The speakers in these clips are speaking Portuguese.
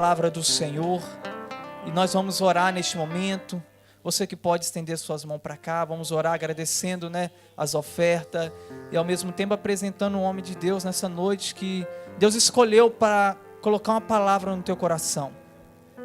Palavra do Senhor, e nós vamos orar neste momento. Você que pode estender suas mãos para cá, vamos orar agradecendo, as ofertas e ao mesmo tempo apresentando o homem de Deus nessa noite que Deus escolheu para colocar uma palavra no teu coração,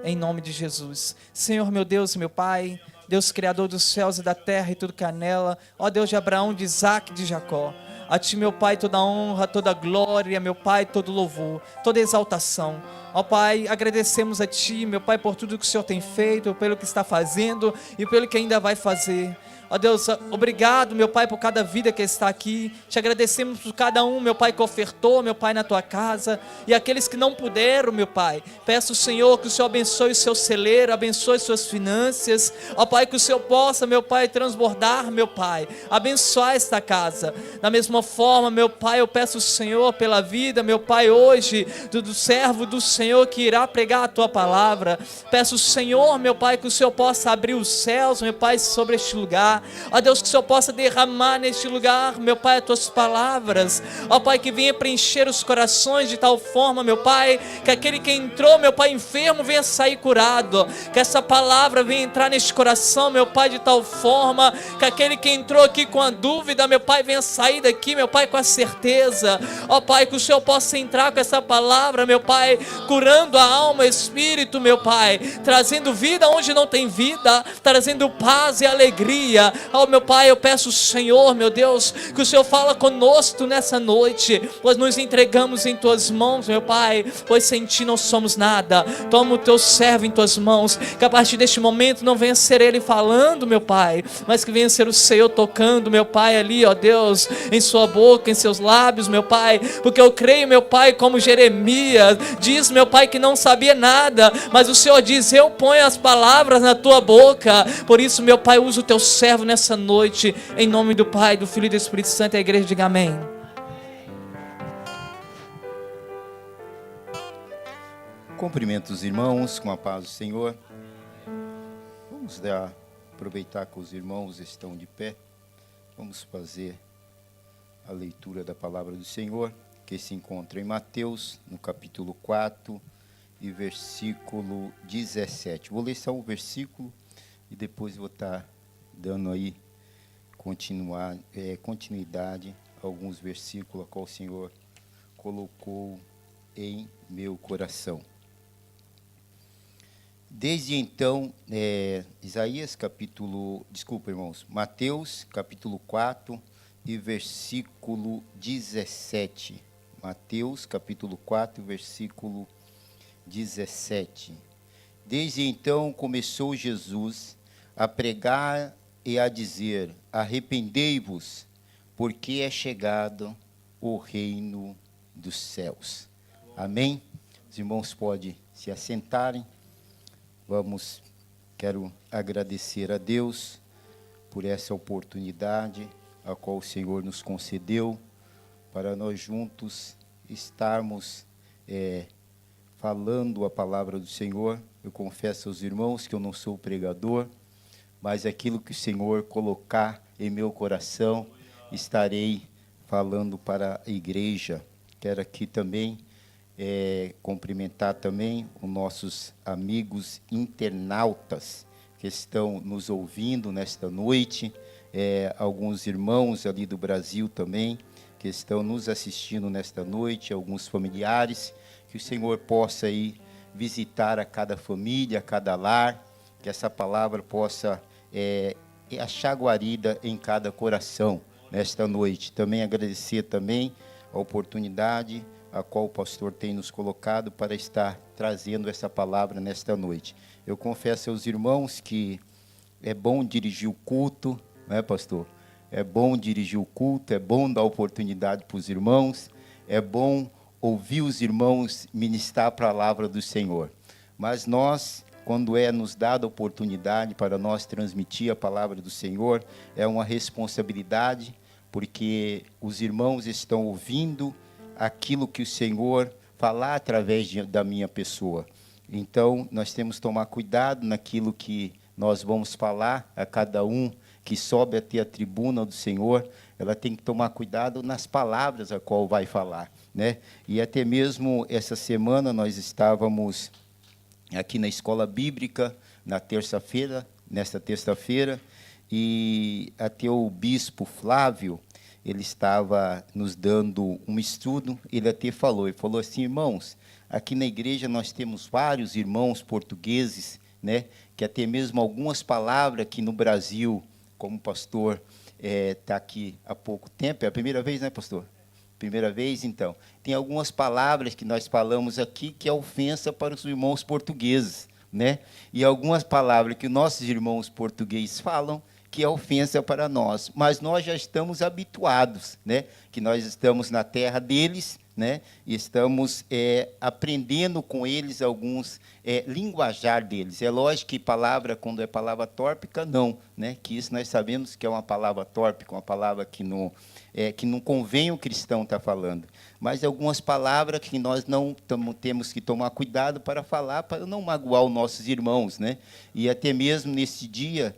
em nome de Jesus. Senhor, meu Deus, meu Pai, Deus criador dos céus e da terra e tudo que há nela, ó Deus de Abraão, de Isaac e de Jacó, a Ti, meu Pai, toda honra, toda glória, meu Pai, todo louvor, toda exaltação. Ó Pai, agradecemos a Ti, meu Pai, por tudo que o Senhor tem feito, pelo que está fazendo e pelo que ainda vai fazer. Ó Deus, obrigado, meu Pai, por cada vida que está aqui. Te agradecemos por cada um, meu Pai, que ofertou, meu Pai, na Tua casa. E aqueles que não puderam, meu Pai, peço, Senhor, que o Senhor abençoe o seu celeiro, abençoe suas finanças. Ó Pai, que o Senhor possa, meu Pai, transbordar, meu Pai, abençoar esta casa. Da mesma forma, meu Pai, eu peço, Senhor, pela vida, meu Pai, hoje, do servo do Senhor que irá pregar a Tua palavra. Peço, Senhor, meu Pai, que o Senhor possa abrir os céus, meu Pai, sobre este lugar. Ó Deus, que o Senhor possa derramar neste lugar, meu Pai, as Tuas palavras. Ó Pai, que venha preencher os corações de tal forma, meu Pai, que aquele que entrou, meu Pai, enfermo, venha sair curado. Que essa palavra venha entrar neste coração, meu Pai, de tal forma que aquele que entrou aqui com a dúvida, meu Pai, venha sair daqui, meu Pai, com a certeza. Ó Pai, que o Senhor possa entrar com essa palavra, meu Pai, curando a alma, espírito, meu Pai, trazendo vida onde não tem vida, trazendo paz e alegria. Ó meu Pai, eu peço, Senhor, meu Deus, que o Senhor fala conosco nessa noite, pois nos entregamos em Tuas mãos, meu Pai, pois sem Ti não somos nada. Toma o Teu servo em Tuas mãos, que a partir deste momento não venha ser ele falando, meu Pai, mas que venha ser o Senhor tocando, meu Pai, ali, ó Deus, em sua boca, em seus lábios, meu Pai, porque eu creio, meu Pai, como Jeremias diz, meu Pai, que não sabia nada, mas o Senhor diz, eu ponho as palavras na tua boca. Por isso, meu Pai, usa o Teu servo nessa noite, em nome do Pai, do Filho e do Espírito Santo. A igreja diga amém. Cumprimento os irmãos com a paz do Senhor. Vamos aproveitar que os irmãos estão de pé. Vamos fazer a leitura da palavra do Senhor, que se encontra em Mateus, no capítulo 4 e versículo 17. Vou ler só um versículo e depois vou estar dando aí continuidade a alguns versículos a qual o Senhor colocou em meu coração. Desde então, Mateus capítulo 4 e versículo 17. Mateus capítulo 4, versículo 17. Desde então começou Jesus a pregar e a dizer: arrependei-vos, porque é chegado o reino dos céus. Amém? Os irmãos podem se assentarem. Quero agradecer a Deus por essa oportunidade a qual o Senhor nos concedeu para nós juntos estarmos falando a palavra do Senhor. Eu confesso aos irmãos que eu não sou pregador, mas aquilo que o Senhor colocar em meu coração, estarei falando para a igreja. Quero aqui também cumprimentar também os nossos amigos internautas que estão nos ouvindo nesta noite, alguns irmãos ali do Brasil também, que estão nos assistindo nesta noite, alguns familiares, que o Senhor possa aí visitar a cada família, a cada lar, que essa palavra possa achar guarida em cada coração nesta noite. Também agradecer também a oportunidade a qual o pastor tem nos colocado para estar trazendo essa palavra nesta noite. Eu confesso aos irmãos que é bom dirigir o culto, não é, pastor? É bom dirigir o culto, é bom dar oportunidade para os irmãos, é bom ouvir os irmãos ministrar a palavra do Senhor. Mas nós, quando nos dada a oportunidade para nós transmitir a palavra do Senhor, é uma responsabilidade, porque os irmãos estão ouvindo aquilo que o Senhor falar através da minha pessoa. Então, nós temos que tomar cuidado naquilo que nós vamos falar a cada um que sobe até a tribuna do Senhor. Ela tem que tomar cuidado nas palavras a qual vai falar, né? E até mesmo essa semana nós estávamos aqui na escola bíblica, nesta terça-feira, e até o bispo Flávio, ele estava nos dando um estudo, ele falou assim: irmãos, aqui na igreja nós temos vários irmãos portugueses, né, que até mesmo algumas palavras que no Brasil, como o pastor está aqui há pouco tempo, é a primeira vez, né, pastor? Primeira vez, então. Tem algumas palavras que nós falamos aqui que é ofensa para os irmãos portugueses, né? E algumas palavras que nossos irmãos portugueses falam que é ofensa para nós, mas nós já estamos habituados, né? Que nós estamos na terra deles, né? E estamos aprendendo com eles alguns linguajar deles. É lógico que palavra, quando é palavra tórpica, não, né? Que isso nós sabemos que é uma palavra tórpica, uma palavra que não convém o cristão estar falando. Mas algumas palavras que nós não temos que tomar cuidado para falar, para não magoar os nossos irmãos, né? E até mesmo nesse dia,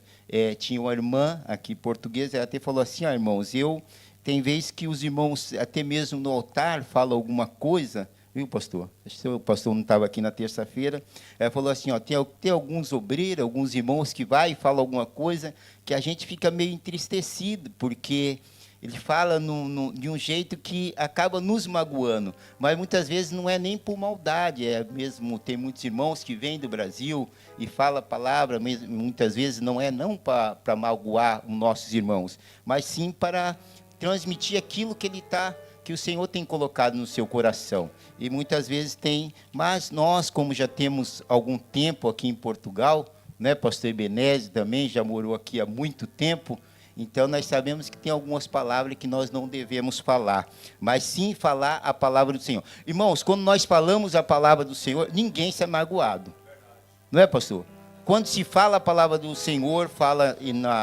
tinha uma irmã aqui portuguesa, ela até falou assim: irmãos, tem vezes que os irmãos, até mesmo no altar, falam alguma coisa, viu, pastor? Acho que o pastor não estava aqui na terça-feira. Ela falou assim: tem alguns obreiros, alguns irmãos que vai e falam alguma coisa que a gente fica meio entristecido, porque ele fala de um jeito que acaba nos magoando, mas muitas vezes não é nem por maldade, mesmo, tem muitos irmãos que vêm do Brasil e falam a palavra, muitas vezes não para magoar os nossos irmãos, mas sim para transmitir aquilo que o Senhor tem colocado no seu coração. E muitas vezes mas nós, como já temos algum tempo aqui em Portugal, né, pastor Ebeneze também já morou aqui há muito tempo, então nós sabemos que tem algumas palavras que nós não devemos falar, mas sim falar a palavra do Senhor. Irmãos, quando nós falamos a palavra do Senhor, ninguém se é magoado. Não é, pastor? Quando se fala a palavra do Senhor, fala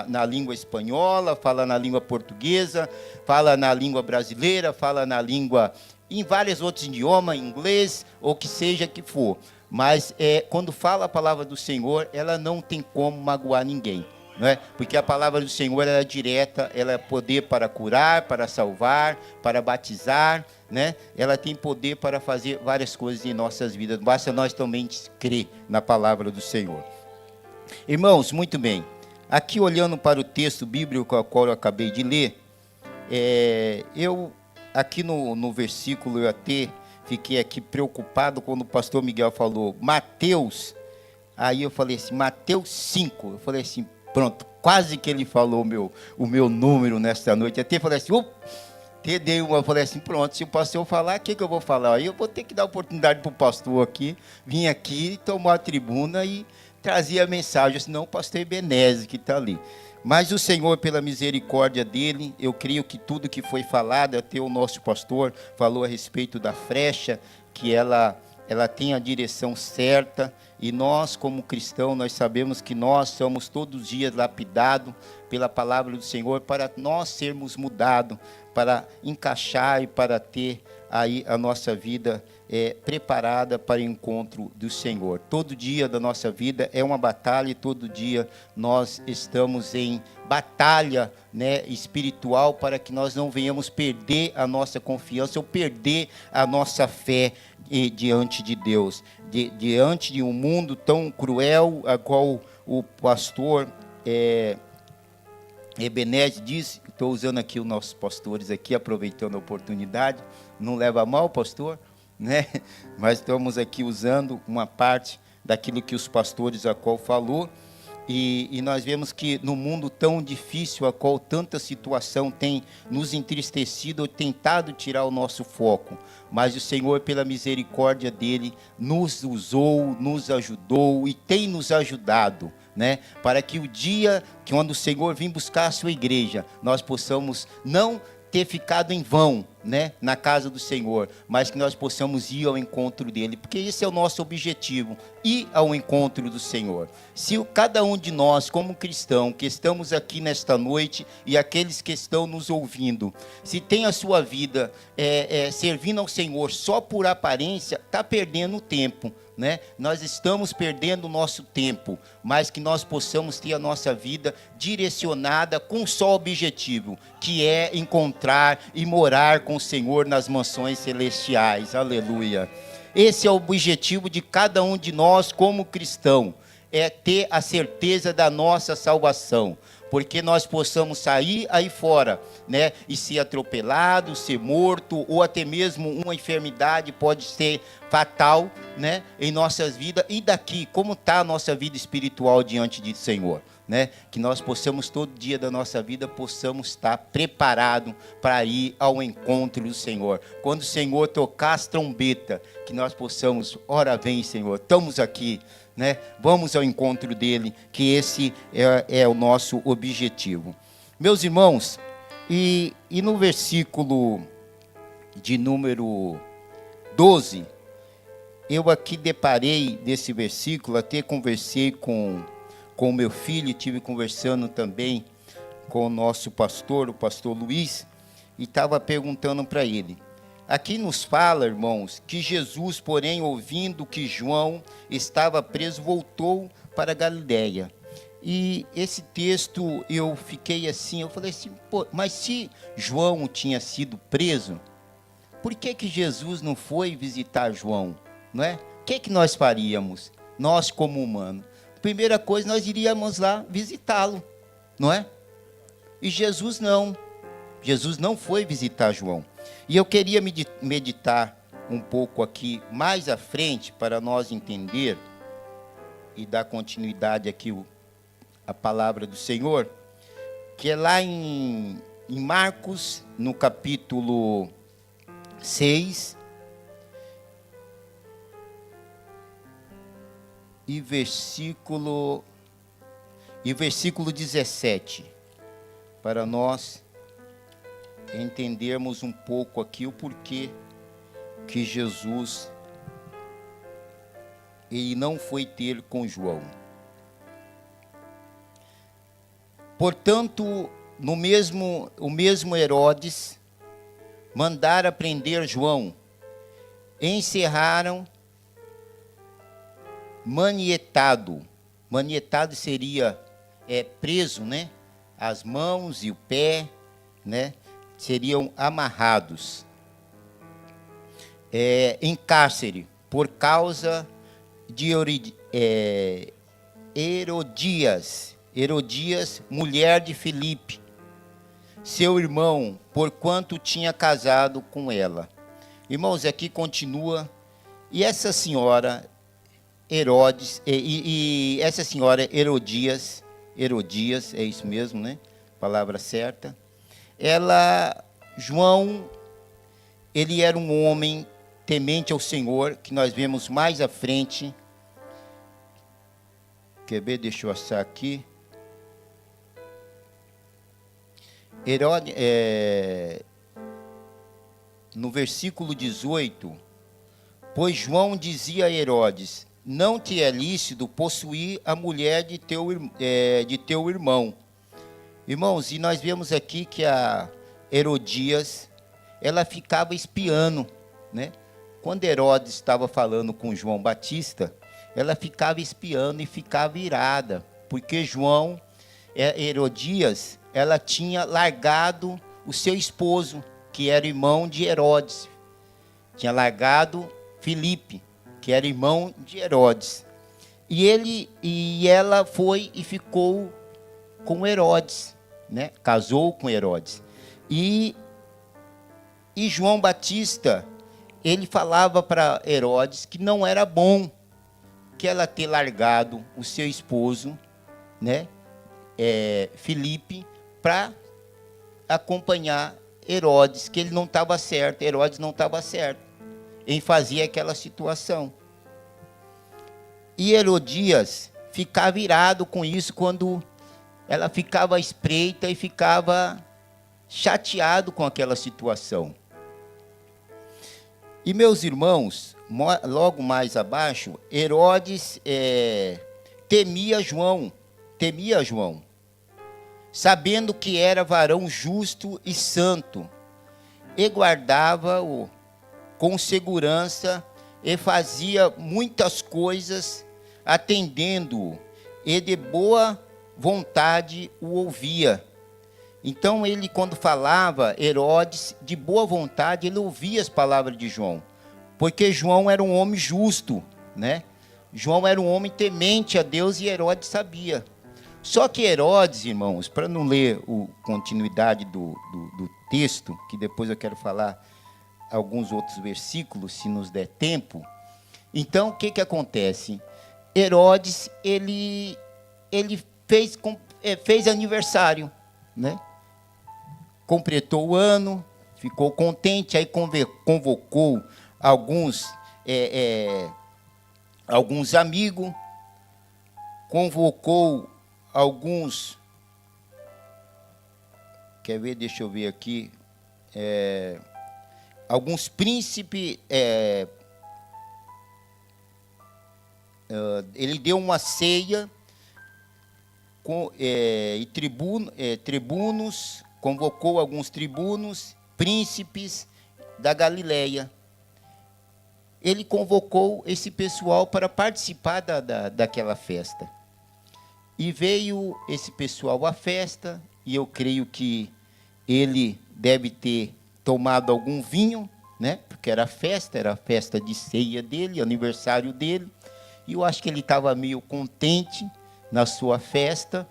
na língua espanhola, fala na língua portuguesa, fala na língua brasileira, fala em vários outros idiomas, inglês, ou que seja que for. Mas quando fala a palavra do Senhor, ela não tem como magoar ninguém. Não é? Porque a palavra do Senhor ela é direta, ela é poder para curar, para salvar, para batizar, né? Ela tem poder para fazer várias coisas em nossas vidas. Basta nós também crer na palavra do Senhor. Irmãos, muito bem. Aqui olhando para o texto bíblico ao qual eu acabei de ler, aqui no versículo eu até fiquei aqui preocupado quando o pastor Miguel falou Mateus. Aí eu falei assim, Mateus 5. Eu falei assim, pronto, quase que ele falou o meu número nesta noite. Até falei assim, eu falei assim, pronto, se o pastor falar, o que eu vou falar? Aí eu vou ter que dar oportunidade para o pastor aqui, vir aqui, tomar a tribuna e trazer a mensagem, senão o pastor Ebeneze que está ali. Mas o Senhor, pela misericórdia dele, eu creio que tudo que foi falado, até o nosso pastor falou a respeito da frecha, que ela tem a direção certa, e nós, como cristãos, nós sabemos que nós somos todos os dias lapidados pela palavra do Senhor, para nós sermos mudados, para encaixar e para ter aí a nossa vida preparada para o encontro do Senhor. Todo dia da nossa vida é uma batalha, e todo dia nós estamos em batalha, né, espiritual, para que nós não venhamos perder a nossa confiança ou perder a nossa fé diante de Deus, diante de um mundo tão cruel, a qual o pastor Ebeneze disse. Estou usando aqui os nossos pastores aqui, aproveitando a oportunidade, não leva a mal, pastor, né? Mas estamos aqui usando uma parte daquilo que os pastores a qual falou, e nós vemos que no mundo tão difícil, a qual tanta situação tem nos entristecido ou tentado tirar o nosso foco, mas o Senhor, pela misericórdia dele, nos usou, nos ajudou e tem nos ajudado, né? Para que o dia que quando o Senhor vir buscar a sua igreja, nós possamos não ter ficado em vão, né, na casa do Senhor, mas que nós possamos ir ao encontro dele, porque esse é o nosso objetivo, ir ao encontro do Senhor. Se cada um de nós, como cristão, que estamos aqui nesta noite, e aqueles que estão nos ouvindo, se tem a sua vida servindo ao Senhor só por aparência, está perdendo tempo, né? Nós estamos perdendo o nosso tempo, mas que nós possamos ter a nossa vida direcionada com um só objetivo, que é encontrar e morar com o Senhor nas mansões celestiais. Aleluia. Esse é o objetivo de cada um de nós como cristão, é ter a certeza da nossa salvação, porque nós possamos sair aí fora, né, e ser atropelado, ser morto, ou até mesmo uma enfermidade pode ser fatal, né, em nossas vidas. E daqui, como está a nossa vida espiritual diante do Senhor, né? Que nós possamos todo dia da nossa vida possamos estar preparados para ir ao encontro do Senhor. Quando o Senhor tocar as trombetas, que nós possamos, ora vem, Senhor, estamos aqui, né? Vamos ao encontro dele, que esse é o nosso objetivo. Meus irmãos, e no versículo de número 12, eu aqui deparei desse versículo, até conversei com o meu filho, estive conversando também com o nosso pastor, o pastor Luiz, e estava perguntando para ele. Aqui nos fala, irmãos, que Jesus, porém, ouvindo que João estava preso, voltou para Galiléia. E esse texto eu fiquei assim, eu falei assim, pô, mas se João tinha sido preso, por que Jesus não foi visitar João? Não é? O que nós faríamos, nós como humanos? Primeira coisa, nós iríamos lá visitá-lo, não é? E Jesus não foi visitar João. E eu queria meditar um pouco aqui mais à frente para nós entender e dar continuidade aqui a palavra do Senhor, que é lá em Marcos, no capítulo 6, e versículo 17, para nós entendermos um pouco aqui o porquê que Jesus ele não foi ter com João. Portanto, o mesmo Herodes mandara prender João, encerraram manietado seria preso, né? As mãos e o pé, né? Seriam amarrados em cárcere por causa de Herodias, mulher de Filipe, seu irmão, porquanto tinha casado com ela. Irmãos, aqui continua, e essa senhora Herodes, e essa senhora Herodias, é isso mesmo, né? Palavra certa. João, ele era um homem temente ao Senhor, que nós vemos mais à frente. Quer ver? Deixa eu achar aqui. Herodes, no versículo 18, pois João dizia a Herodes, não te é lícito possuir a mulher de teu irmão. Irmãos, e nós vemos aqui que a Herodias, ela ficava espiando, né? Quando Herodes estava falando com João Batista, ela ficava espiando e ficava irada, porque Herodias, ela tinha largado o seu esposo, que era irmão de Herodes. Tinha largado Filipe, que era irmão de Herodes. E ela foi e ficou com Herodes, né? Casou com Herodes. E João Batista, ele falava para Herodes que não era bom que ela ter largado o seu esposo, né? Filipe, para acompanhar Herodes, que ele não estava certo, Herodes não estava certo em fazer aquela situação. E Herodias ficava irado com isso, quando ela ficava espreita e ficava chateado com aquela situação. E meus irmãos, logo mais abaixo, Herodes temia João, sabendo que era varão justo e santo, e guardava-o com segurança, e fazia muitas coisas, atendendo-o, e de boa vontade o ouvia. Então ele, quando falava, Herodes, de boa vontade, ele ouvia as palavras de João, porque João era um homem justo, né? João era um homem temente a Deus e Herodes sabia. Só que Herodes, irmãos, para não ler a continuidade do texto, que depois eu quero falar alguns outros versículos, se nos der tempo. Então, o que acontece? Herodes, ele fez aniversário, né? Completou o ano, ficou contente, aí convocou alguns amigos, convocou alguns, quer ver, deixa eu ver aqui, alguns príncipes, ele deu uma ceia e tribunos, convocou alguns tribunos, príncipes da Galileia. Ele convocou esse pessoal para participar daquela festa. E veio esse pessoal à festa, e eu creio que ele deve ter tomado algum vinho, né? Porque era a festa de ceia dele, aniversário dele. E eu acho que ele estava meio contente na sua festa.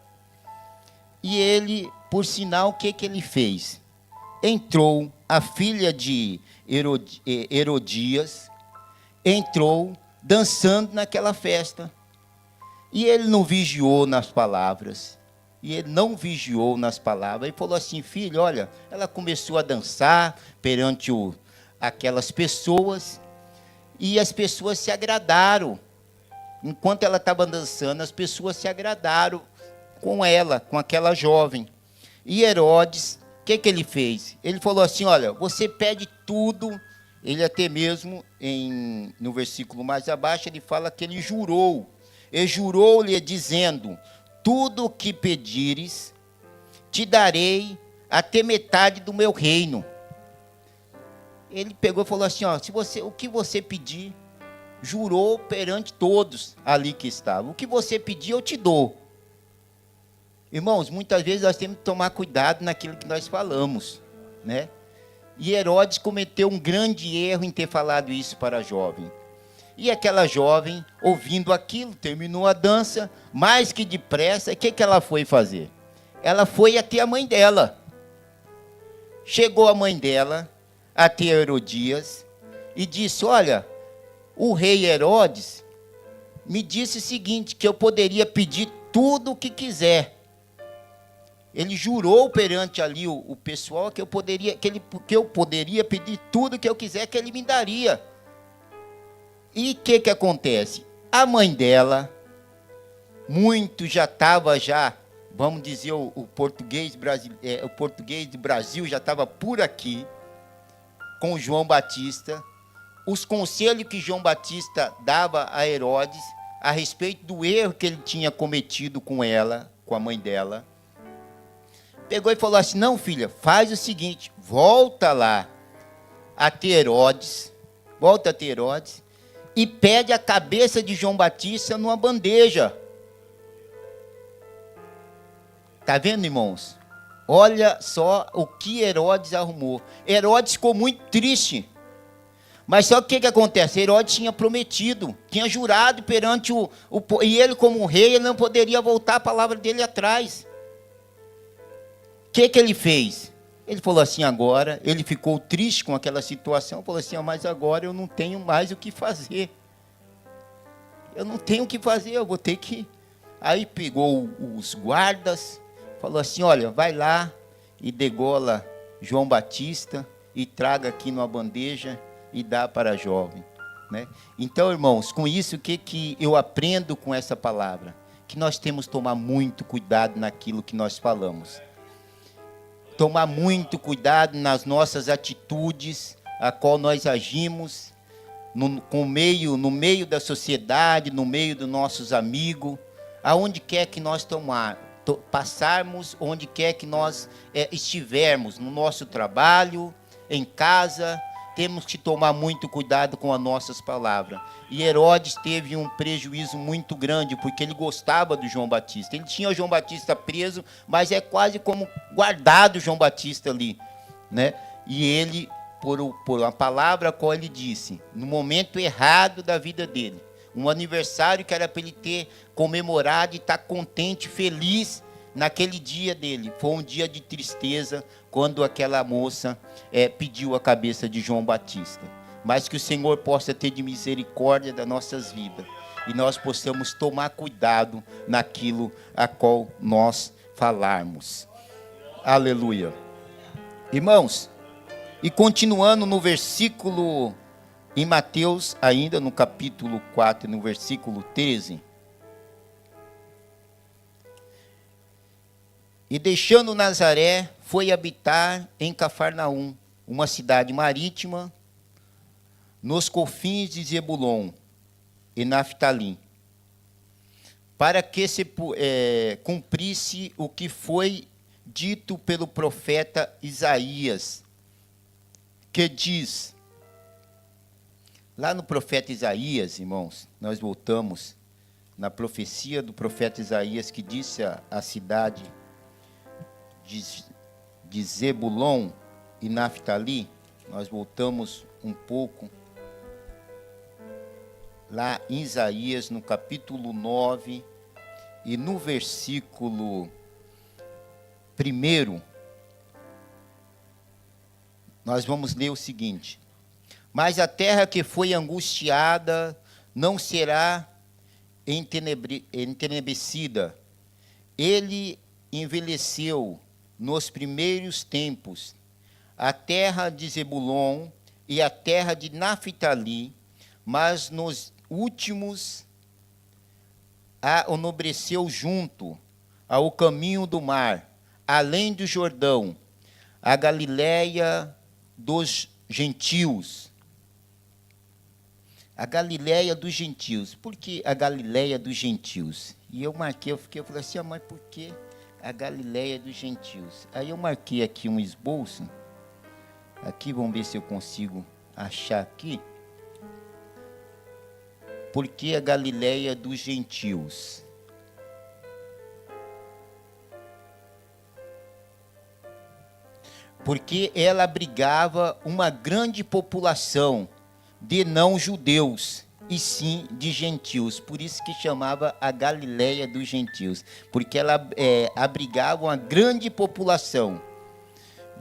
E ele, por sinal, o que ele fez? Entrou a filha de Herodias, entrou dançando naquela festa. E ele não vigiou nas palavras. E ele não vigiou nas palavras. Ele falou assim, filho, olha, ela começou a dançar perante aquelas pessoas. E as pessoas se agradaram. Enquanto ela estava dançando, as pessoas se agradaram com ela, com aquela jovem. E Herodes, o que ele fez? Ele falou assim, olha, você pede tudo. Ele até mesmo, no versículo mais abaixo, ele fala que ele jurou. E jurou-lhe dizendo, tudo o que pedires, te darei até metade do meu reino. Ele pegou e falou assim, ó, o que você pedir, jurou perante todos ali que estavam. O que você pedir, eu te dou. Irmãos, muitas vezes nós temos que tomar cuidado naquilo que nós falamos, né? E Herodes cometeu um grande erro em ter falado isso para a jovem. E aquela jovem, ouvindo aquilo, terminou a dança, mais que depressa, o que ela foi fazer? Ela foi até a mãe dela. Chegou a mãe dela, até Herodias, e disse, olha, o rei Herodes me disse o seguinte, que eu poderia pedir tudo o que quiser. Ele jurou perante ali o pessoal que eu poderia pedir tudo que eu quiser, que ele me daria. E o que acontece? A mãe dela, muito já estava, vamos dizer, o português do Brasil já estava por aqui, com João Batista, os conselhos que João Batista dava a Herodes, a respeito do erro que ele tinha cometido com ela, com a mãe dela, pegou e falou assim, não filha, faz o seguinte, volta lá até Herodes, e pede a cabeça de João Batista numa bandeja. Está vendo, irmãos? Olha só o que Herodes arrumou. Herodes ficou muito triste. Mas só que acontece? Herodes tinha prometido, tinha jurado perante e ele como rei, ele não poderia voltar a palavra dele atrás. O que ele fez? Ele falou assim agora, ele ficou triste com aquela situação, falou assim, mas agora eu não tenho mais o que fazer. Eu não tenho o que fazer, eu vou ter que... Aí pegou os guardas, falou assim, olha, vai lá e degola João Batista e traga aqui numa bandeja e dá para a jovem. Né? Então, irmãos, com isso, o que eu aprendo com essa palavra? Que nós temos que tomar muito cuidado naquilo que nós falamos. Tomar muito cuidado nas nossas atitudes, a qual nós agimos, no meio da sociedade, no meio dos nossos amigos, aonde quer que nós passarmos, onde quer que nós estivermos, no nosso trabalho, em casa, temos que tomar muito cuidado com as nossas palavras. E Herodes teve um prejuízo muito grande, porque ele gostava do João Batista. Ele tinha o João Batista preso, mas é quase como guardado o João Batista ali, né? E ele por uma palavra a qual ele disse, no momento errado da vida dele. Um aniversário que era para ele ter comemorado e estar contente, feliz naquele dia dele. Foi um dia de tristeza quando aquela moça pediu a cabeça de João Batista. Mas que o Senhor possa ter de misericórdia das nossas vidas e nós possamos tomar cuidado naquilo a qual nós falarmos. Aleluia. Irmãos, e continuando no versículo, em Mateus, ainda no capítulo 4, no versículo 13. E deixando Nazaré, foi habitar em Cafarnaum, uma cidade marítima, nos confins de Zebulon e Naftali, para que se cumprisse o que foi dito pelo profeta Isaías, que diz, lá no profeta Isaías, irmãos, nós voltamos na profecia do profeta Isaías, que disse a cidade de Zebulon e Naftali, nós voltamos um pouco, lá em Isaías, no capítulo 9, e no versículo 1, nós vamos ler o seguinte: mas a terra que foi angustiada não será entenebrecida. Ele envelheceu nos primeiros tempos, a terra de Zebulon e a terra de Naftali, mas nos últimos a enobreceu junto ao caminho do mar, além do Jordão, a Galileia dos gentios. A Galileia dos gentios. Por que a Galileia dos gentios? E eu marquei, eu falei assim, mas por que a Galileia dos gentios? Aí eu marquei aqui um esboço. Aqui, vamos ver se eu consigo achar aqui. Por que a Galileia dos gentios? Porque ela abrigava uma grande população de não-judeus, e sim de gentios. Por isso que chamava a Galileia dos gentios. Porque ela abrigava uma grande população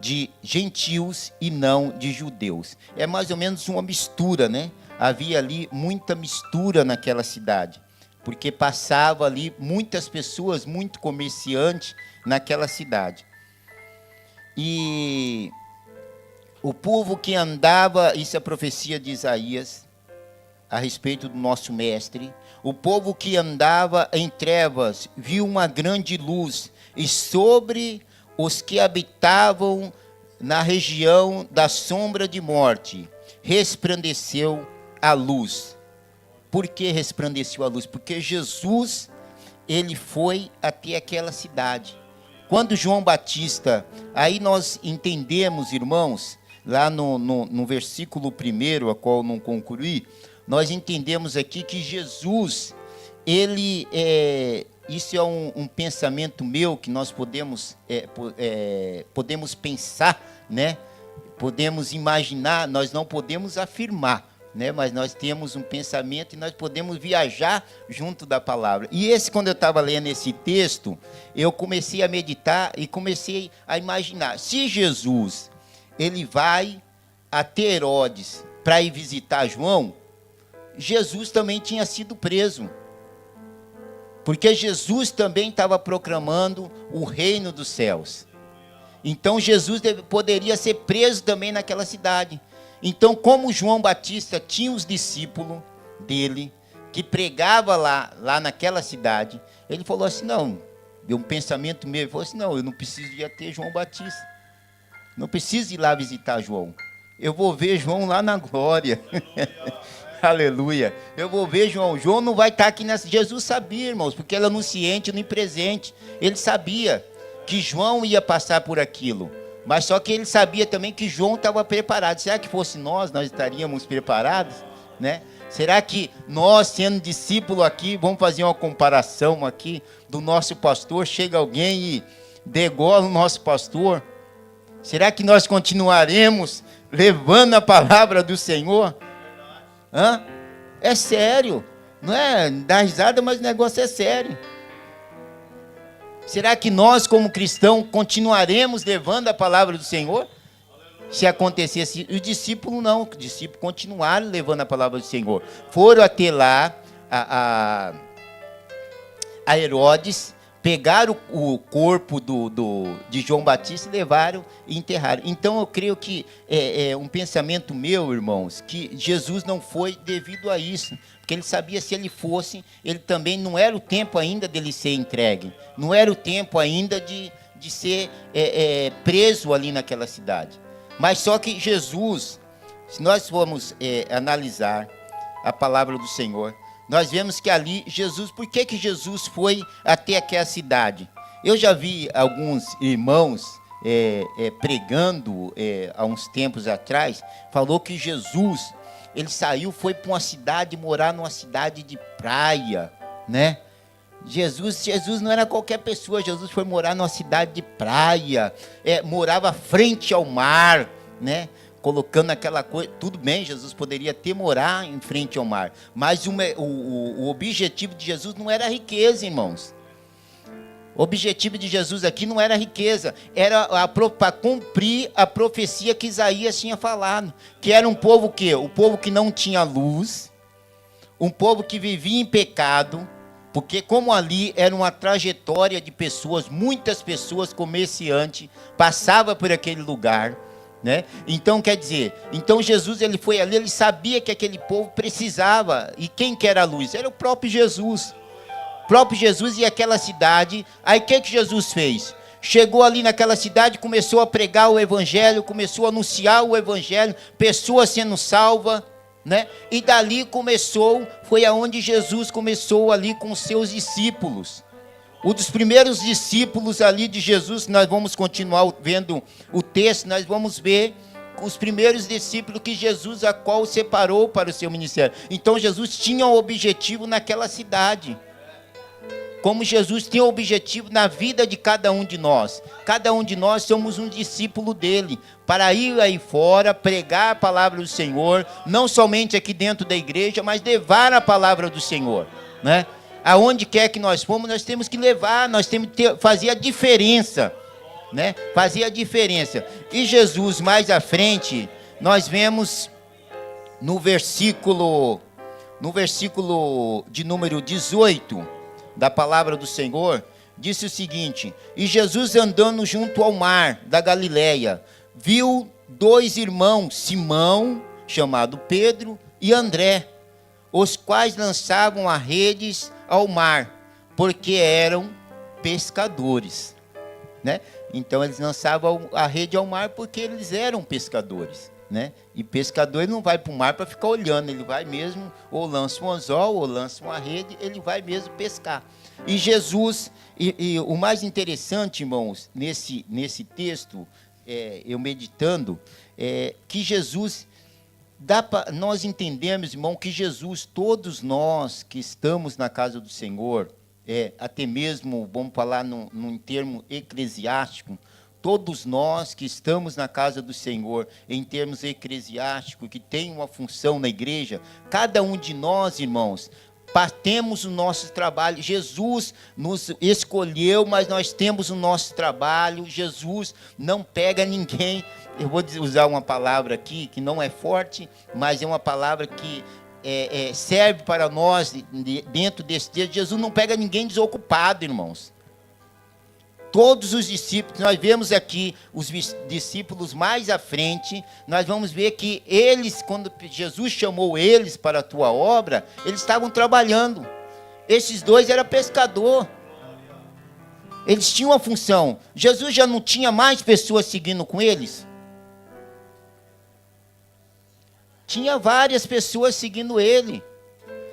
de gentios e não de judeus. É mais ou menos uma mistura, né? Havia ali muita mistura naquela cidade, porque passava ali muitas pessoas, muito comerciantes naquela cidade. E o povo que andava, isso é a profecia de Isaías, a respeito do nosso mestre, o povo que andava em trevas viu uma grande luz, e sobre os que habitavam na região da sombra de morte, resplandeceu a luz. Por que resplandeceu a luz? Porque Jesus, ele foi até aquela cidade. Quando João Batista, aí nós entendemos, irmãos, lá no versículo 1, a qual não concluí, nós entendemos aqui que Jesus, ele, isso é um pensamento meu, que nós podemos pensar, né? Podemos imaginar, nós não podemos afirmar, né? Mas nós temos um pensamento e nós podemos viajar junto da palavra. E quando eu estava lendo esse texto, eu comecei a meditar e comecei a imaginar. Se Jesus, ele vai até Herodes para ir visitar João, Jesus também tinha sido preso. Porque Jesus também estava proclamando o reino dos céus. Então Jesus poderia ser preso também naquela cidade. Então, como João Batista tinha os discípulos dele, que pregava lá naquela cidade, ele falou assim, não, deu um pensamento meu, ele falou assim, não, eu não preciso ir até João Batista. Não preciso ir lá visitar João. Eu vou ver João lá na glória. Aleluia. Eu vou ver João. João não vai estar aqui nessa... Jesus sabia, irmãos, porque ele é onisciente, onipresente. Ele sabia que João ia passar por aquilo. Mas só que ele sabia também que João estava preparado. Será que fosse nós estaríamos preparados? Né? Será que nós, sendo discípulo aqui, vamos fazer uma comparação aqui do nosso pastor, chega alguém e degola o nosso pastor? Será que nós continuaremos levando a palavra do Senhor? Hã? É sério. Não é dar risada, mas o negócio é sério. Será que nós, como cristãos, continuaremos levando a palavra do Senhor? Se acontecesse, os discípulos não, os discípulos continuaram levando a palavra do Senhor. Foram até lá a Herodes, pegaram o corpo de João Batista e levaram e enterraram. Então eu creio que é um pensamento meu, irmãos, que Jesus não foi devido a isso. Porque ele sabia, se ele fosse, ele também não era o tempo ainda dele ser entregue. Não era o tempo ainda de ser preso ali naquela cidade. Mas só que Jesus, se nós formos analisar a palavra do Senhor, nós vemos que ali Jesus, por que Jesus foi até aquela cidade? Eu já vi alguns irmãos pregando há uns tempos atrás, falou que Jesus, ele saiu, foi para uma cidade, morar numa cidade de praia, né? Jesus não era qualquer pessoa, Jesus foi morar numa cidade de praia, morava frente ao mar, né? Colocando aquela coisa, tudo bem, Jesus poderia ter morar em frente ao mar, mas o objetivo de Jesus não era a riqueza, irmãos. O objetivo de Jesus aqui não era a riqueza, era para cumprir a profecia que Isaías tinha falado, que era um povo que? O povo que não tinha luz, um povo que vivia em pecado, porque como ali era uma trajetória de pessoas, muitas pessoas comerciantes, passavam por aquele lugar, né? Então quer dizer, Jesus ele foi ali, ele sabia que aquele povo precisava, e quem que era a luz? Era o próprio Jesus. O próprio Jesus e aquela cidade. Aí o que Jesus fez? Chegou ali naquela cidade, começou a pregar o evangelho, começou a anunciar o evangelho, pessoas sendo salvas, né? E dali foi aonde Jesus começou ali com os seus discípulos. Um dos primeiros discípulos ali de Jesus, nós vamos continuar vendo o texto, nós vamos ver os primeiros discípulos que Jesus, a qual separou para o seu ministério. Então Jesus tinha um objetivo naquela cidade. Como Jesus tem um objetivo na vida de cada um de nós. Cada um de nós somos um discípulo dele, para ir aí fora, pregar a palavra do Senhor, não somente aqui dentro da igreja, mas levar a palavra do Senhor, né? Aonde quer que nós formos, nós temos que levar, nós temos que fazer a diferença, né? Fazer a diferença. E Jesus, mais à frente, nós vemos no versículo de número 18, da palavra do Senhor, disse o seguinte: e Jesus andando junto ao mar da Galileia, viu dois irmãos, Simão, chamado Pedro, e André, os quais lançavam as redes ao mar, porque eram pescadores, né? Então eles lançavam a rede ao mar porque eles eram pescadores, né? E pescador ele não vai para o mar para ficar olhando, ele vai mesmo, ou lança um anzol, ou lança uma rede, ele vai mesmo pescar. E Jesus, e o mais interessante, irmãos, nesse texto, eu meditando, que Jesus, nós entendemos, irmão, que Jesus, todos nós que estamos na casa do Senhor, até mesmo, vamos falar num termo eclesiástico, todos nós que estamos na casa do Senhor, em termos eclesiásticos, que tem uma função na igreja, cada um de nós, irmãos, temos o nosso trabalho. Jesus nos escolheu, mas nós temos o nosso trabalho. Jesus não pega ninguém. Eu vou usar uma palavra aqui que não é forte, mas é uma palavra que serve para nós dentro desse texto. Jesus não pega ninguém desocupado, irmãos. Todos os discípulos, nós vemos aqui os discípulos mais à frente, nós vamos ver que eles, quando Jesus chamou eles para a tua obra, eles estavam trabalhando. Esses dois eram pescador. Eles tinham uma função. Jesus já não tinha mais pessoas seguindo com eles? Tinha várias pessoas seguindo ele.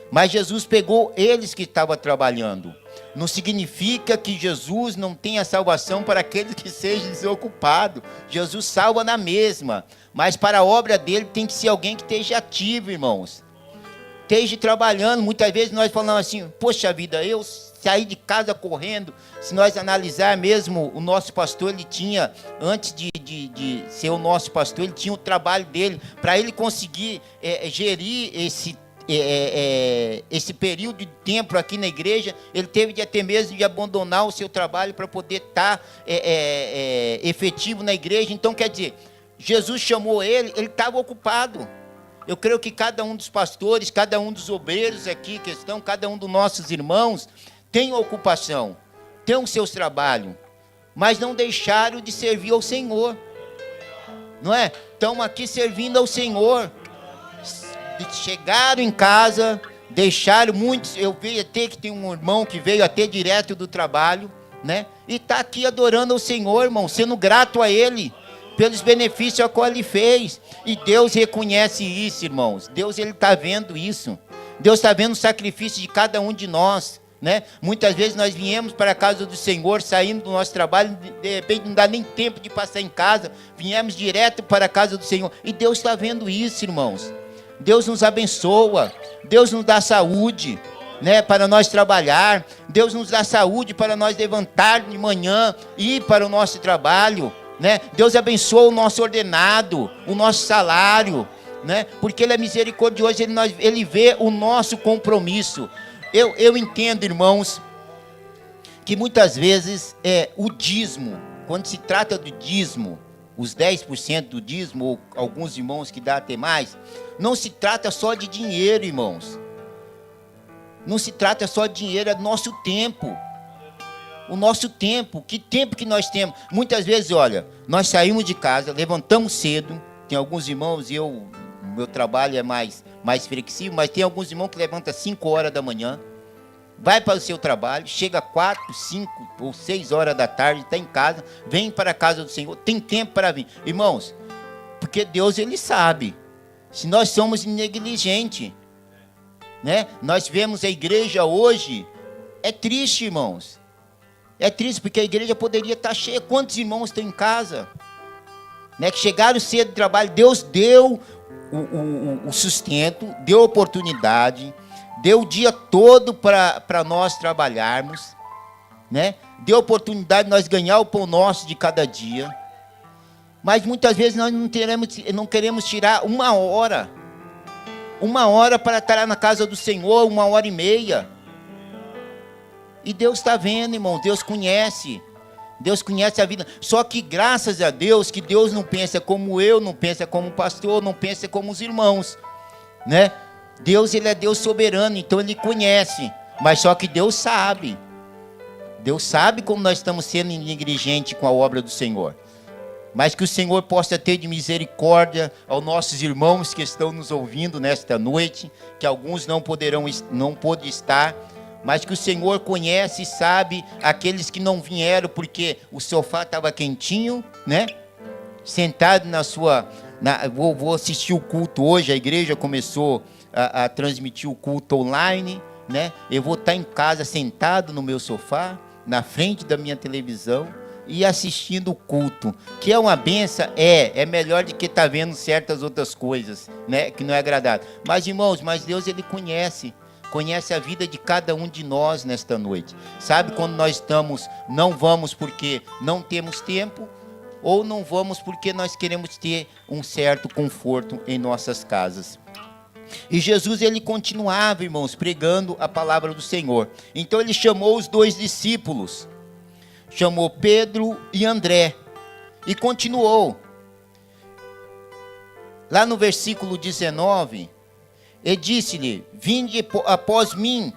Mas Jesus pegou eles que estavam trabalhando. Não significa que Jesus não tenha salvação para aquele que seja desocupado. Jesus salva na mesma. Mas para a obra dele tem que ser alguém que esteja ativo, irmãos. esteja trabalhando. Muitas vezes nós falamos assim, poxa vida, eu saí de casa correndo. Se nós analisar mesmo, o nosso pastor, ele tinha, antes de ser o nosso pastor, ele tinha o trabalho dele, para ele conseguir gerir esse período de tempo aqui na igreja, ele teve de até mesmo de abandonar o seu trabalho para poder estar efetivo na igreja. Então, quer dizer, Jesus chamou ele estava ocupado. Eu creio que cada um dos pastores, cada um dos obreiros aqui que estão, cada um dos nossos irmãos, tem ocupação, tem os seus trabalhos, mas não deixaram de servir ao Senhor, não é? Estão aqui servindo ao Senhor, chegaram em casa, deixaram muitos, eu vejo até que tem um irmão que veio até direto do trabalho, né? E está aqui adorando ao Senhor, irmão, sendo grato a Ele, pelos benefícios a qual Ele fez. E Deus reconhece isso, irmãos. Deus, Ele está vendo isso. Deus está vendo o sacrifício de cada um de nós, né? Muitas vezes nós viemos para a casa do Senhor, saindo do nosso trabalho, de repente não dá nem tempo de passar em casa, viemos direto para a casa do Senhor. E Deus está vendo isso, irmãos. Deus nos abençoa. Deus nos dá saúde, né, para nós trabalhar. Deus nos dá saúde para nós levantar de manhã e ir para o nosso trabalho, né? Deus abençoa o nosso ordenado, o nosso salário, né? Porque Ele é misericordioso, Ele vê o nosso compromisso. Eu entendo, irmãos, que muitas vezes o dízimo, quando se trata do dízimo, os 10% do dízimo, ou alguns irmãos que dá até mais, não se trata só de dinheiro, irmãos. Não se trata só de dinheiro, é do nosso tempo. O nosso tempo, que tempo que nós temos. Muitas vezes, olha, nós saímos de casa, levantamos cedo. Tem alguns irmãos, meu trabalho é mais flexível, mas tem alguns irmãos que levantam 5 horas da manhã, vai para o seu trabalho, chega 4, 5 ou 6 horas da tarde, está em casa, vem para a casa do Senhor, tem tempo para vir. Irmãos, porque Deus, Ele sabe, se nós somos negligentes, né? Nós vemos a igreja hoje, é triste, irmãos. É triste, porque a igreja poderia estar cheia. Quantos irmãos estão em casa, né, que chegaram cedo do trabalho? Deus deu o sustento, deu oportunidade, deu o dia todo para nós trabalharmos, né? Deu oportunidade de nós ganhar o pão nosso de cada dia. Mas muitas vezes nós não queremos tirar uma hora para estar na casa do Senhor, 1h30. E Deus está vendo, irmão, Deus conhece a vida. Só que graças a Deus, que Deus não pensa como eu, não pensa como o pastor, não pensa como os irmãos, né? Deus, Ele é Deus soberano, então Ele conhece, mas só que Deus sabe como nós estamos sendo negligentes com a obra do Senhor. Mas que o Senhor possa ter de misericórdia aos nossos irmãos que estão nos ouvindo nesta noite, que alguns não pôde estar, mas que o Senhor conhece e sabe aqueles que não vieram porque o sofá estava quentinho, né? Sentado na sua... Vou assistir o culto hoje, a igreja começou a transmitir o culto online, né? Eu vou estar em casa sentado no meu sofá, na frente da minha televisão e assistindo o culto, que é uma benção, é melhor do que estar vendo certas outras coisas, né? Que não é agradável. Mas, irmãos, Deus, Ele conhece a vida de cada um de nós nesta noite. Sabe quando nós não vamos porque não temos tempo, ou não vamos porque nós queremos ter um certo conforto em nossas casas. E Jesus, Ele continuava, irmãos, pregando a palavra do Senhor. Então Ele chamou os 2 discípulos, chamou Pedro e André, e continuou. Lá no versículo 19... e disse-lhe: vinde após mim,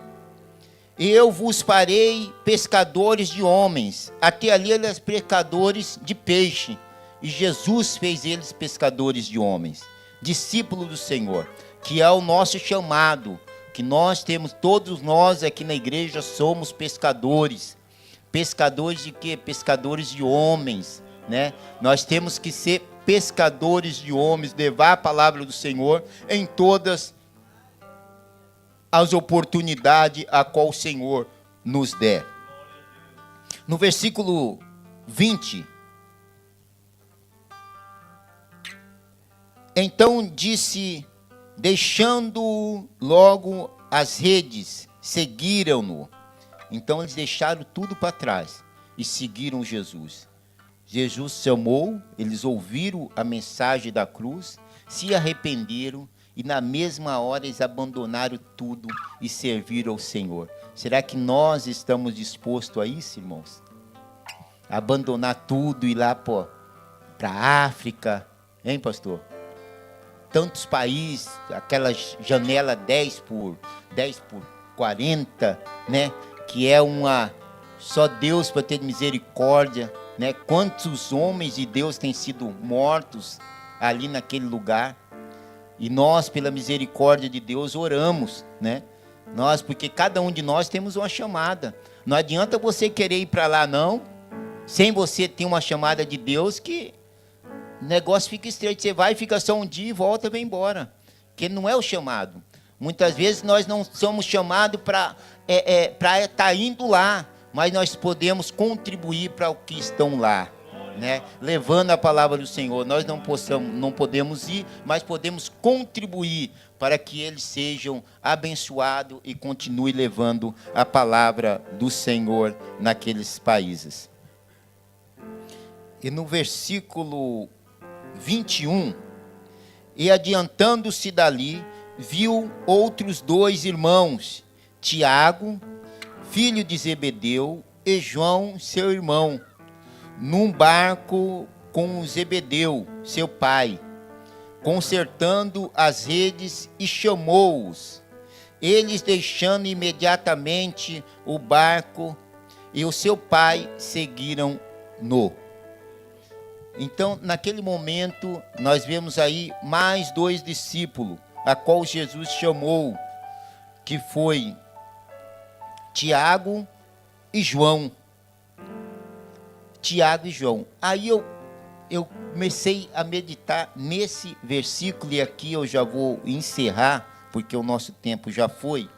e eu vos farei pescadores de homens. Até ali eles pescadores de peixe, e Jesus fez eles pescadores de homens, discípulo do Senhor, que é o nosso chamado, que nós temos, todos nós aqui na igreja somos pescadores. Pescadores de quê? Pescadores de homens, né? Nós temos que ser pescadores de homens, levar a palavra do Senhor em todas as oportunidades a qual o Senhor nos der. No versículo 20, então disse deixando logo as redes, seguiram-no. Então eles deixaram tudo para trás e seguiram Jesus. Jesus chamou, eles ouviram a mensagem da cruz, se arrependeram e na mesma hora eles abandonaram tudo e serviram ao Senhor. Será que nós estamos dispostos a isso, irmãos? Abandonar tudo e ir lá para a África, hein, pastor? Tantos países, aquela janela 10 por 40, né? Que é só Deus para ter misericórdia, né? Quantos homens de Deus têm sido mortos ali naquele lugar? E nós, pela misericórdia de Deus, oramos, né? Porque cada um de nós temos uma chamada. Não adianta você querer ir para lá, não, sem você ter uma chamada de Deus, que o negócio fica estreito. Você vai, fica só um dia e volta e vem embora. Porque não é o chamado. Muitas vezes nós não somos chamados para estar indo lá, mas nós podemos contribuir para o que estão lá, né? Levando a palavra do Senhor. Nós não podemos ir, mas podemos contribuir para que eles sejam abençoados e continuem levando a palavra do Senhor naqueles países. E no versículo 21, e adiantando-se dali, viu outros 2 irmãos, Tiago, filho de Zebedeu, e João, seu irmão, num barco com Zebedeu, seu pai, consertando as redes, e chamou-os. Eles, deixando imediatamente o barco e o seu pai, seguiram-no. Então, naquele momento, nós vemos aí mais 2 discípulos, a qual Jesus chamou, que foi Tiago e João. Tiago e João. Aí eu comecei a meditar nesse versículo, e aqui eu já vou encerrar, porque o nosso tempo já foi.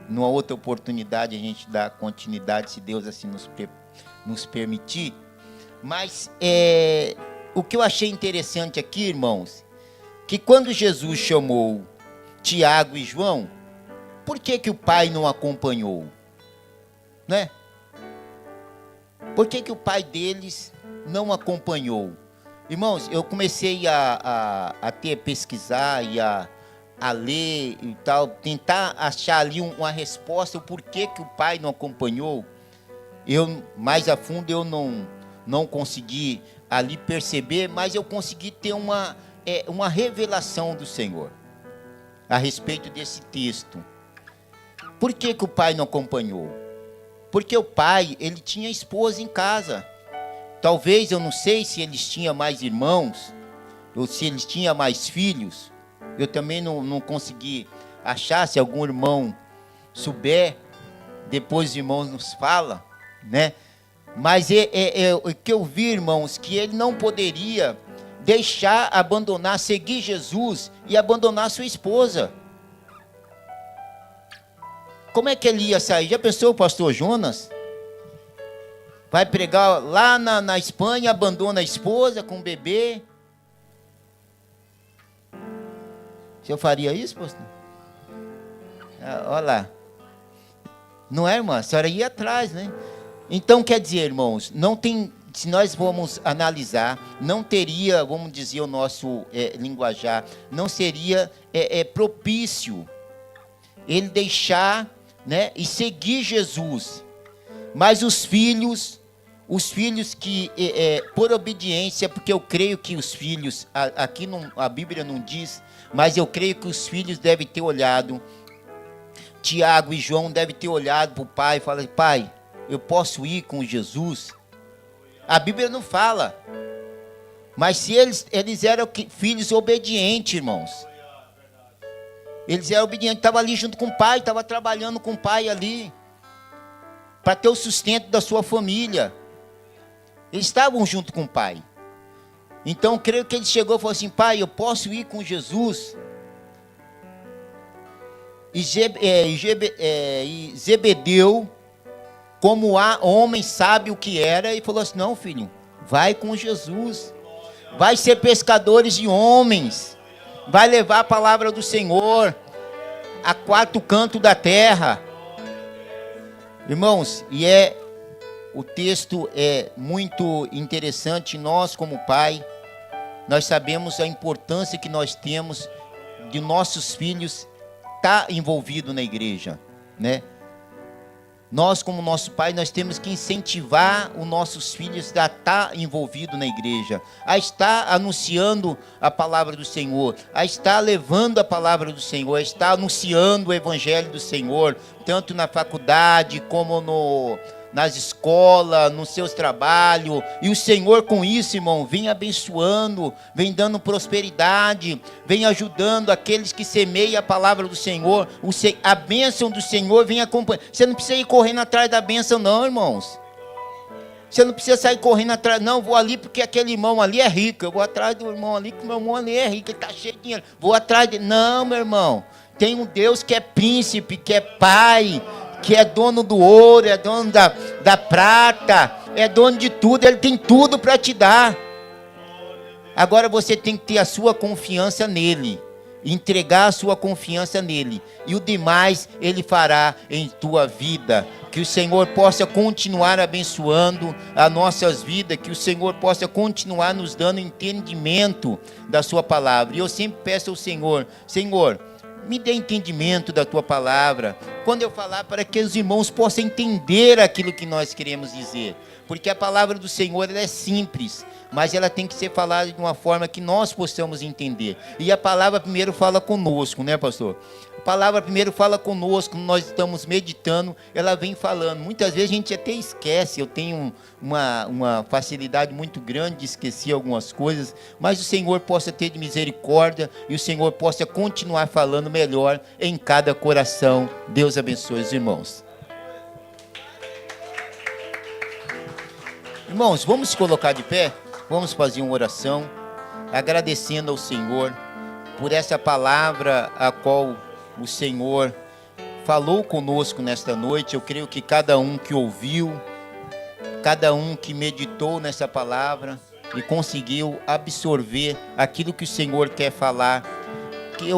Numa outra oportunidade a gente dá continuidade, se Deus assim nos permitir. Mas o que eu achei interessante aqui, irmãos, que quando Jesus chamou Tiago e João, por que o pai não acompanhou? Né? Por que o pai deles não acompanhou? Irmãos, eu comecei a pesquisar e a ler e tal, tentar achar ali uma resposta, o porquê que o pai não acompanhou. Mais a fundo, eu não consegui ali perceber, mas eu consegui ter uma revelação do Senhor a respeito desse texto. Por que o pai não acompanhou? Porque o pai, ele tinha esposa em casa. Talvez, eu não sei se eles tinham mais irmãos, ou se eles tinham mais filhos. Eu também não consegui achar. Se algum irmão souber, depois os irmãos nos falam, né? Mas o que eu vi, irmãos, que ele não poderia abandonar, seguir Jesus e abandonar sua esposa. Como é que ele ia sair? Já pensou o pastor Jonas? Vai pregar lá na Espanha, abandona a esposa com o bebê. O senhor faria isso, pastor? Olha lá. Não é, irmã? A senhora ia atrás, né? Então, quer dizer, irmãos, não tem, se nós formos analisar, não teria, vamos dizer o nosso linguajar, não seria propício ele deixar, né, e seguir Jesus. Mas os filhos que, por obediência, porque eu creio que os filhos, aqui a Bíblia não diz, mas eu creio que os filhos devem ter olhado, Tiago e João devem ter olhado para o pai e falado: pai, eu posso ir com Jesus? A Bíblia não fala. Mas se eles eram filhos obedientes, irmãos. Eles eram obedientes, estavam ali junto com o pai, estavam trabalhando com o pai ali, para ter o sustento da sua família. Eles estavam junto com o pai. Então, creio que ele chegou e falou assim: pai, eu posso ir com Jesus? E Zebedeu, como homem sabe o que era, e falou assim: não, filho, vai com Jesus, vai ser pescadores de homens. vai levar a palavra do Senhor a 4 cantos da terra. Irmãos, o texto é muito interessante. Nós, como pai, nós sabemos a importância que nós temos de nossos filhos estar envolvidos na igreja, né? Nós, como nosso pai, nós temos que incentivar os nossos filhos a estar envolvidos na igreja, a estar anunciando a palavra do Senhor, a estar levando a palavra do Senhor, a estar anunciando o evangelho do Senhor, tanto na faculdade como nas escolas, nos seus trabalhos. E o Senhor com isso, irmão, vem abençoando, vem dando prosperidade, vem ajudando aqueles que semeiam a palavra do Senhor. A bênção do Senhor vem acompanhando. Você não precisa ir correndo atrás da bênção não, irmãos. Você não precisa sair correndo atrás. Não, vou ali porque aquele irmão ali é rico. Eu vou atrás do irmão ali, que o meu irmão ali é rico, ele está cheio de dinheiro. Vou atrás dele. Não, meu irmão. Tem um Deus que é príncipe, que é pai, que é dono do ouro, é dono da prata, é dono de tudo, Ele tem tudo para te dar. Agora você tem que ter a sua confiança nele, entregar a sua confiança nele, e o demais Ele fará em tua vida. Que o Senhor possa continuar abençoando as nossas vidas, que o Senhor possa continuar nos dando entendimento da sua palavra. E eu sempre peço ao Senhor, Senhor, me dê entendimento da tua palavra, quando eu falar, para que os irmãos possam entender aquilo que nós queremos dizer, porque a palavra do Senhor ela é simples, mas ela tem que ser falada de uma forma que nós possamos entender. E a palavra primeiro fala conosco, né, pastor? A palavra primeiro fala conosco, nós estamos meditando, ela vem falando. Muitas vezes a gente até esquece, eu tenho uma facilidade muito grande de esquecer algumas coisas, mas o Senhor possa ter de misericórdia e o Senhor possa continuar falando melhor em cada coração. Deus abençoe os irmãos. Irmãos, vamos se colocar de pé, vamos fazer uma oração, agradecendo ao Senhor por essa palavra a qual o Senhor falou conosco nesta noite. Eu creio que cada um que ouviu, cada um que meditou nessa palavra e conseguiu absorver aquilo que o Senhor quer falar,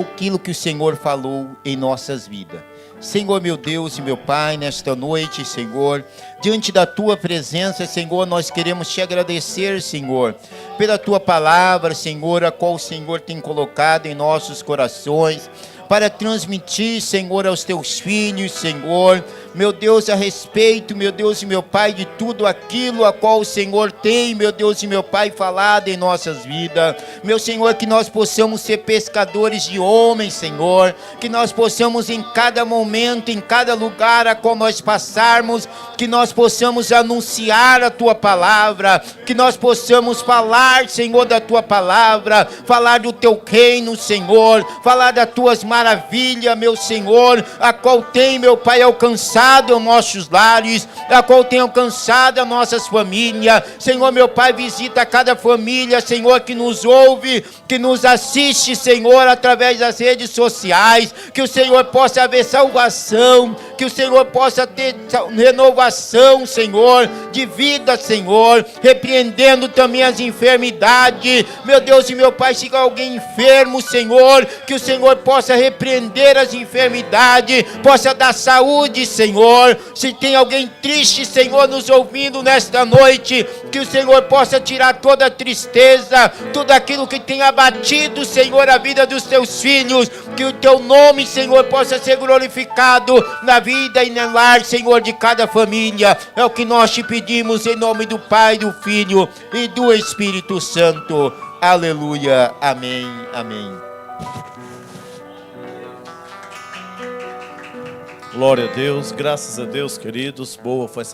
aquilo que o Senhor falou em nossas vidas. Senhor, meu Deus e meu Pai, nesta noite, Senhor, diante da Tua presença, Senhor, nós queremos Te agradecer, Senhor, pela Tua palavra, Senhor, a qual o Senhor tem colocado em nossos corações, para transmitir, Senhor, aos Teus filhos, Senhor, meu Deus, a respeito, meu Deus e meu Pai, de tudo aquilo a qual o Senhor tem, meu Deus e meu Pai, falado em nossas vidas. Meu Senhor, que nós possamos ser pescadores de homens, Senhor, que nós possamos em cada momento, em cada lugar a qual nós passarmos, que nós possamos anunciar a Tua palavra, que nós possamos falar, Senhor, da Tua palavra, falar do Teu reino, Senhor, falar das Tuas maravilhas, meu Senhor, a qual tem, meu Pai, alcançado os nossos lares, a qual tem alcançado as nossas famílias. Senhor, meu Pai, visita cada família, Senhor, que nos ouve, que nos assiste, Senhor, através das redes sociais, que o Senhor possa haver salvação, que o Senhor possa ter renovação, Senhor, de vida, Senhor, repreendendo também as enfermidades. Meu Deus e meu Pai, se alguém enfermo, Senhor, que o Senhor possa repreender as enfermidades, possa dar saúde, Senhor. Se tem alguém triste, Senhor, nos ouvindo nesta noite, que o Senhor possa tirar toda a tristeza, tudo aquilo que tem abatido, Senhor, a vida dos Teus filhos, que o Teu nome, Senhor, possa ser glorificado na vida e no lar, Senhor, de cada família. É o que nós Te pedimos em nome do Pai, do Filho e do Espírito Santo. Aleluia, amém, amém. Glória a Deus, graças a Deus, queridos. Boa foi essa